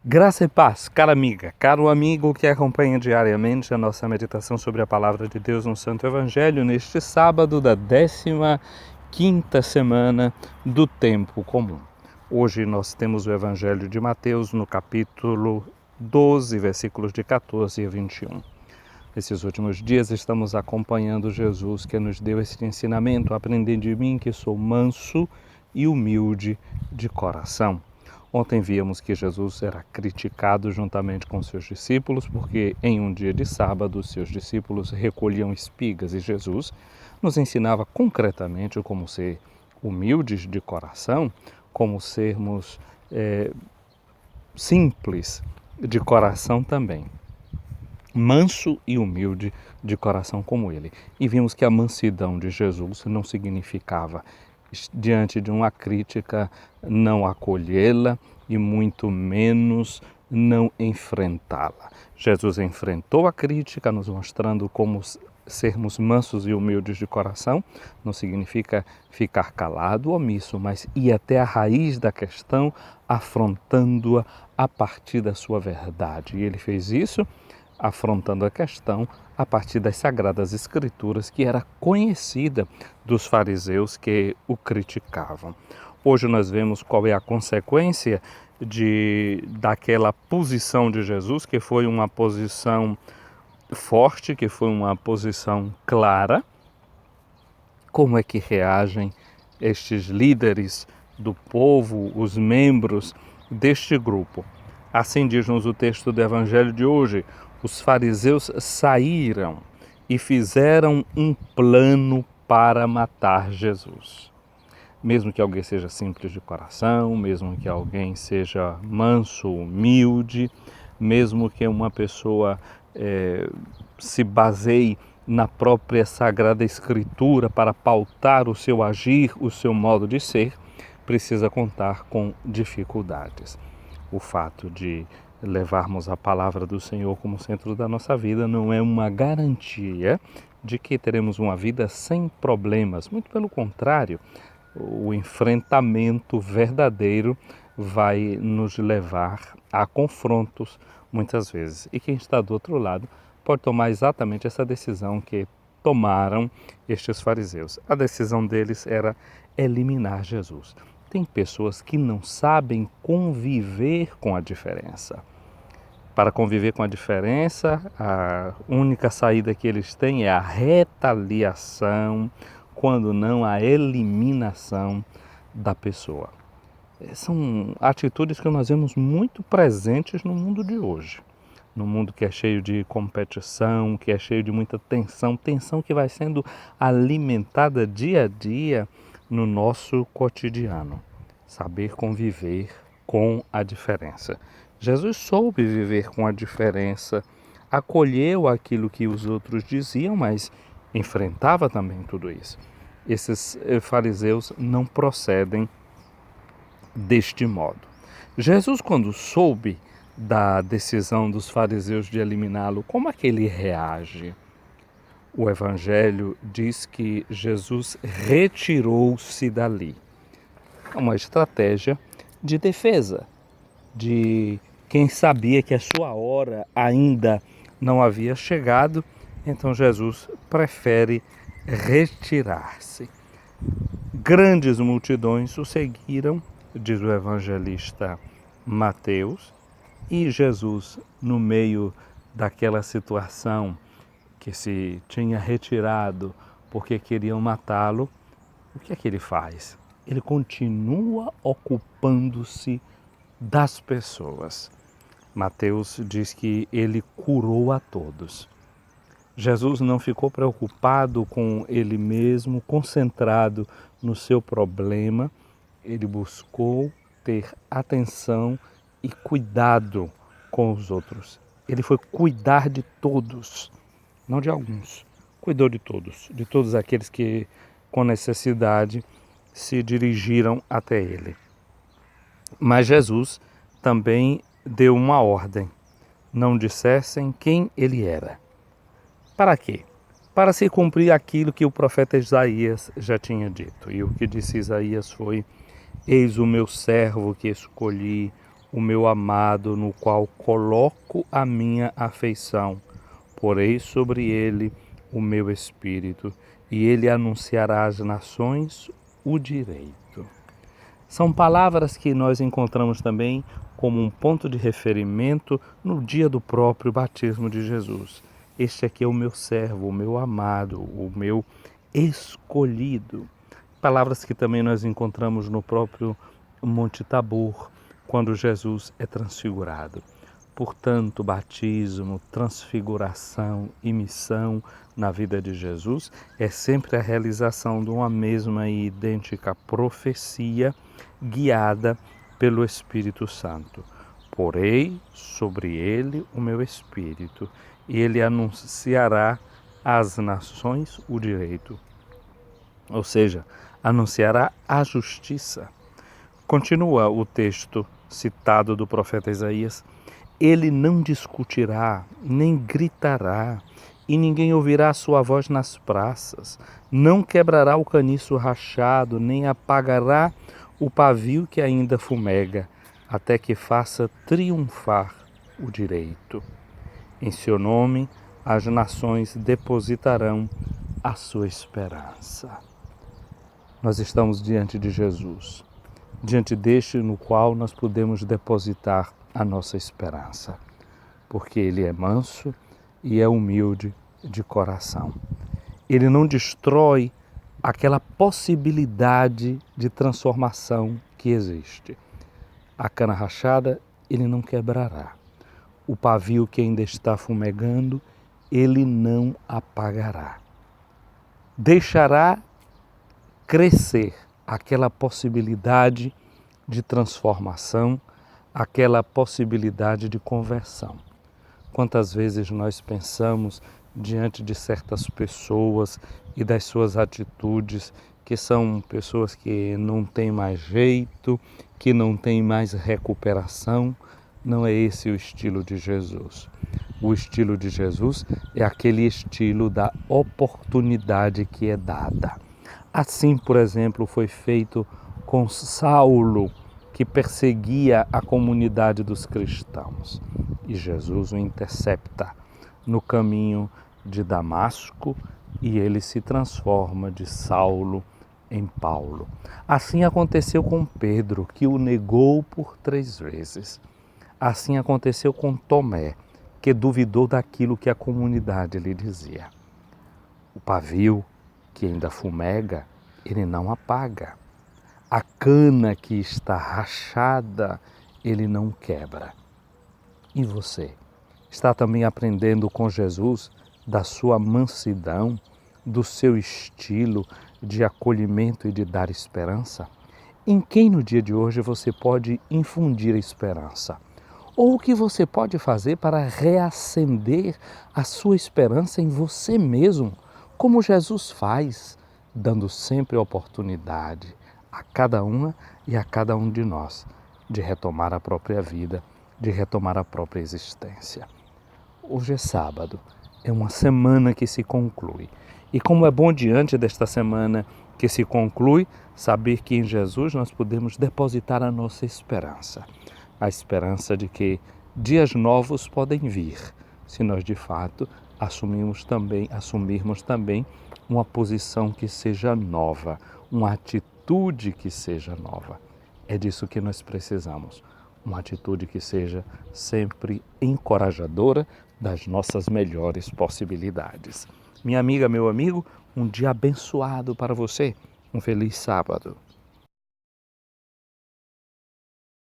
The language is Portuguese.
Graça e paz, cara amiga, caro amigo que acompanha diariamente a nossa meditação sobre a Palavra de Deus no Santo Evangelho, neste sábado da 15ª semana do Tempo Comum. Hoje nós temos o Evangelho de Mateus no capítulo 12, versículos de 14 a 21. Nesses últimos dias estamos acompanhando Jesus que nos deu esse ensinamento: aprendei de mim que sou manso e humilde de coração. Ontem víamos que Jesus era criticado juntamente com seus discípulos, porque em um dia de sábado seus discípulos recolhiam espigas e Jesus nos ensinava concretamente como ser humildes de coração, como sermos simples de coração também. Manso e humilde de coração como ele. E vimos que a mansidão de Jesus não significava, diante de uma crítica, não acolhê-la e muito menos não enfrentá-la. Jesus enfrentou a crítica, nos mostrando como sermos mansos e humildes de coração. Não significa ficar calado ou omisso, mas ir até a raiz da questão, afrontando-a a partir da sua verdade. E ele fez isso afrontando a questão a partir das Sagradas Escrituras, que era conhecida dos fariseus que o criticavam. Hoje nós vemos qual é a consequência daquela posição de Jesus, que foi uma posição forte, que foi uma posição clara. Como é que reagem estes líderes do povo, os membros deste grupo? Assim diz-nos o texto do Evangelho de hoje: os fariseus saíram e fizeram um plano para matar Jesus. Mesmo que alguém seja simples de coração, mesmo que alguém seja manso, humilde, mesmo que uma pessoa se baseie na própria Sagrada Escritura para pautar o seu agir, o seu modo de ser, precisa contar com dificuldades. O fato de levarmos a palavra do Senhor como centro da nossa vida não é uma garantia de que teremos uma vida sem problemas. Muito pelo contrário, o enfrentamento verdadeiro vai nos levar a confrontos muitas vezes. E quem está do outro lado pode tomar exatamente essa decisão que tomaram estes fariseus. A decisão deles era eliminar Jesus. Tem pessoas que não sabem conviver com a diferença. Para conviver com a diferença, a única saída que eles têm é a retaliação, quando não a eliminação da pessoa. São atitudes que nós vemos muito presentes no mundo de hoje. No mundo que é cheio de competição, que é cheio de muita tensão que vai sendo alimentada dia a dia no nosso cotidiano. Saber conviver com a diferença. Jesus soube viver com a diferença, acolheu aquilo que os outros diziam, mas enfrentava também tudo isso. Esses fariseus não procedem deste modo. Jesus, quando soube da decisão dos fariseus de eliminá-lo, como é que ele reage? O Evangelho diz que Jesus retirou-se dali. É uma estratégia de defesa, de quem sabia que a sua hora ainda não havia chegado, então Jesus prefere retirar-se. Grandes multidões o seguiram, diz o evangelista Mateus, e Jesus, no meio daquela situação que se tinha retirado porque queriam matá-lo, o que é que ele faz? Ele continua ocupando-se das pessoas. Mateus diz que ele curou a todos. Jesus não ficou preocupado com ele mesmo, concentrado no seu problema. Ele buscou ter atenção e cuidado com os outros. Ele foi cuidar de todos, não de alguns. Cuidou de todos aqueles que, com necessidade, se dirigiram até ele. Mas Jesus também deu uma ordem: não dissessem quem ele era. Para quê? Para se cumprir aquilo que o profeta Isaías já tinha dito. E o que disse Isaías foi: eis o meu servo que escolhi, o meu amado, no qual coloco a minha afeição. Porei sobre ele o meu espírito, e ele anunciará às nações o direito. São palavras que nós encontramos também como um ponto de referimento no dia do próprio batismo de Jesus. Este aqui é o meu servo, o meu amado, o meu escolhido. Palavras que também nós encontramos no próprio Monte Tabor, quando Jesus é transfigurado. Portanto, batismo, transfiguração e missão na vida de Jesus é sempre a realização de uma mesma e idêntica profecia guiada pelo Espírito Santo. Porei sobre ele o meu Espírito, e ele anunciará às nações o direito. Ou seja, anunciará a justiça. Continua o texto citado do profeta Isaías: ele não discutirá, nem gritará, e ninguém ouvirá a sua voz nas praças. Não quebrará o caniço rachado, nem apagará o pavio que ainda fumega, até que faça triunfar o direito. Em seu nome, as nações depositarão a sua esperança. Nós estamos diante de Jesus, diante deste no qual nós podemos depositar a nossa esperança, porque ele é manso e é humilde de coração. Ele não destrói aquela possibilidade de transformação que existe. A cana rachada ele não quebrará. O pavio que ainda está fumegando, ele não apagará. Deixará crescer aquela possibilidade de transformação, aquela possibilidade de conversão. Quantas vezes nós pensamos diante de certas pessoas e das suas atitudes, que são pessoas que não têm mais jeito, que não têm mais recuperação. Não é esse o estilo de Jesus. O estilo de Jesus é aquele estilo da oportunidade que é dada. Assim, por exemplo, foi feito com Saulo, que perseguia a comunidade dos cristãos. E Jesus o intercepta no caminho de Damasco e ele se transforma de Saulo em Paulo. Assim aconteceu com Pedro, que o negou por 3 vezes. Assim aconteceu com Tomé, que duvidou daquilo que a comunidade lhe dizia. O pavio que ainda fumega, ele não apaga. A cana que está rachada, ele não quebra. E você? Está também aprendendo com Jesus da sua mansidão, do seu estilo de acolhimento e de dar esperança? Em quem no dia de hoje você pode infundir a esperança? Ou o que você pode fazer para reacender a sua esperança em você mesmo, como Jesus faz, dando sempre a oportunidade a cada uma e a cada um de nós de retomar a própria vida, de retomar a própria existência. Hoje é sábado, é uma semana que se conclui. E como é bom diante desta semana que se conclui, saber que em Jesus nós podemos depositar a nossa esperança. A esperança de que dias novos podem vir, se nós de fato assumirmos também uma posição que seja nova, uma atitude que seja nova. É disso que nós precisamos, uma atitude que seja sempre encorajadora das nossas melhores possibilidades. Minha amiga, meu amigo, um dia abençoado para você. Um feliz sábado.